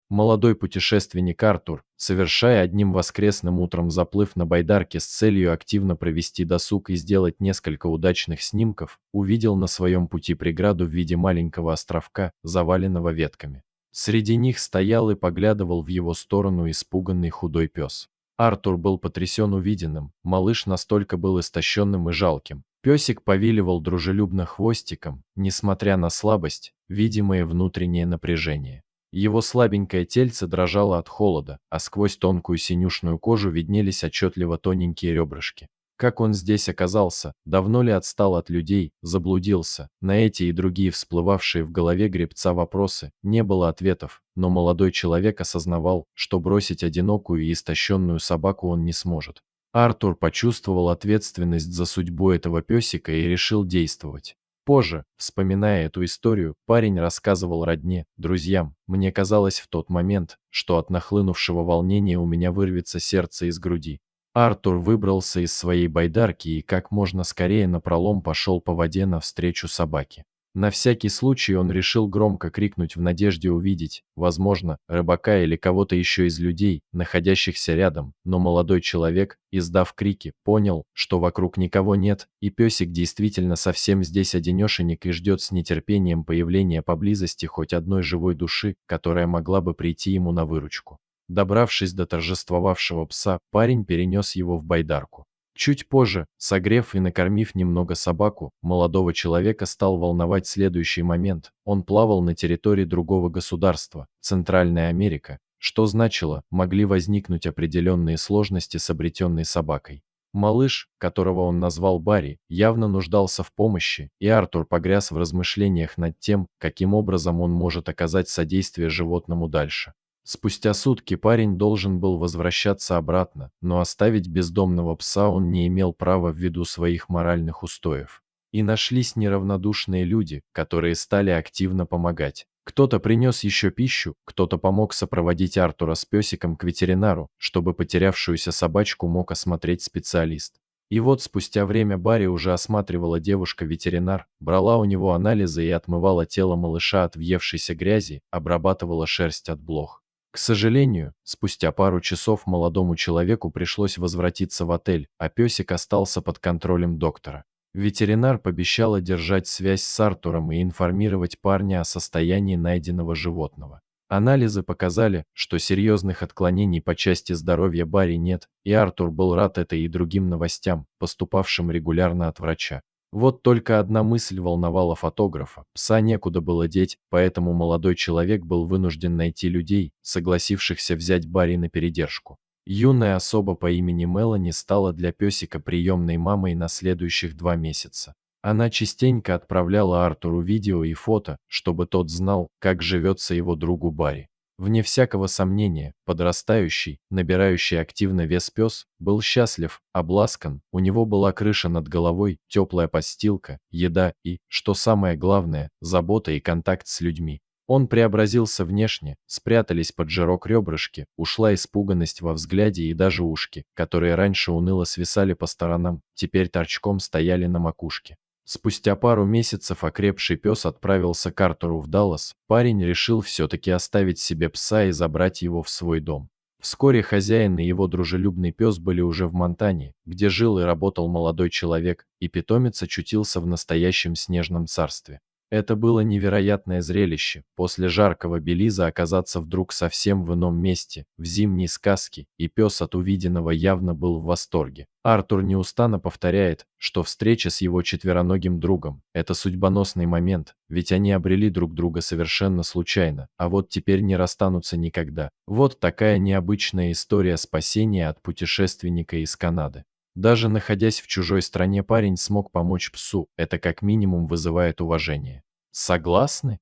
Молодой путешественник Артур, совершая одним воскресным утром заплыв на байдарке с целью активно провести досуг и сделать несколько удачных снимков, увидел на своем пути преграду в виде маленького островка, заваленного ветками. Среди них стоял и поглядывал в его сторону испуганный худой пес. Артур был потрясен увиденным, малыш настолько был истощенным и жалким. Песик повиливал дружелюбно хвостиком, несмотря на слабость, видимое внутреннее напряжение. Его слабенькое тельце дрожало от холода, а сквозь тонкую синюшную кожу виднелись отчетливо тоненькие ребрышки. Как он здесь оказался, давно ли отстал от людей, заблудился, на эти и другие всплывавшие в голове гребца вопросы не было ответов, но молодой человек осознавал, что бросить одинокую и истощенную собаку он не сможет. Артур почувствовал ответственность за судьбу этого песика и решил действовать. Позже, вспоминая эту историю, парень рассказывал родне, друзьям: «Мне казалось в тот момент, что от нахлынувшего волнения у меня вырвется сердце из груди». Артур выбрался из своей байдарки и как можно скорее напролом пошел по воде навстречу собаке. На всякий случай он решил громко крикнуть в надежде увидеть, возможно, рыбака или кого-то еще из людей, находящихся рядом, но молодой человек, издав крики, понял, что вокруг никого нет, и песик действительно совсем здесь одинешенек и ждет с нетерпением появления поблизости хоть одной живой души, которая могла бы прийти ему на выручку. Добравшись до торжествовавшего пса, парень перенес его в байдарку. Чуть позже, согрев и накормив немного собаку, молодого человека стал волновать следующий момент. Он плавал на территории другого государства, Центральная Америка, что значило, могли возникнуть определенные сложности с обретенной собакой. Малыш, которого он назвал Барри, явно нуждался в помощи, и Артур погряз в размышлениях над тем, каким образом он может оказать содействие животному дальше. Спустя сутки парень должен был возвращаться обратно, но оставить бездомного пса он не имел права ввиду своих моральных устоев. И нашлись неравнодушные люди, которые стали активно помогать. Кто-то принес еще пищу, кто-то помог сопроводить Артура с песиком к ветеринару, чтобы потерявшуюся собачку мог осмотреть специалист. И вот спустя время Барри уже осматривала девушка-ветеринар, брала у него анализы и отмывала тело малыша от въевшейся грязи, обрабатывала шерсть от блох. К сожалению, спустя пару часов молодому человеку пришлось возвратиться в отель, а песик остался под контролем доктора. Ветеринар пообещала держать связь с Артуром и информировать парня о состоянии найденного животного. Анализы показали, что серьезных отклонений по части здоровья Барри нет, и Артур был рад этой и другим новостям, поступавшим регулярно от врача. Вот только одна мысль волновала фотографа: пса некуда было деть, поэтому молодой человек был вынужден найти людей, согласившихся взять Барри на передержку. Юная особа по имени Мелани стала для песика приемной мамой на следующих 2 месяца. Она частенько отправляла Артуру видео и фото, чтобы тот знал, как живется его другу Барри. Вне всякого сомнения, подрастающий, набирающий активно вес пес, был счастлив, обласкан, у него была крыша над головой, теплая подстилка, еда и, что самое главное, забота и контакт с людьми. Он преобразился внешне, спрятались под жирок ребрышки, ушла испуганность во взгляде и даже ушки, которые раньше уныло свисали по сторонам, теперь торчком стояли на макушке. Спустя пару месяцев окрепший пес отправился к Артуру в Даллас, парень решил все-таки оставить себе пса и забрать его в свой дом. Вскоре хозяин и его дружелюбный пес были уже в Монтане, где жил и работал молодой человек, и питомец очутился в настоящем снежном царстве. Это было невероятное зрелище, после жаркого Белиза оказаться вдруг совсем в ином месте, в зимней сказке, и пес от увиденного явно был в восторге. Артур неустанно повторяет, что встреча с его четвероногим другом – это судьбоносный момент, ведь они обрели друг друга совершенно случайно, а вот теперь не расстанутся никогда. Вот такая необычная история спасения от путешественника из Канады. Даже находясь в чужой стране, парень смог помочь псу, это как минимум вызывает уважение. Согласны?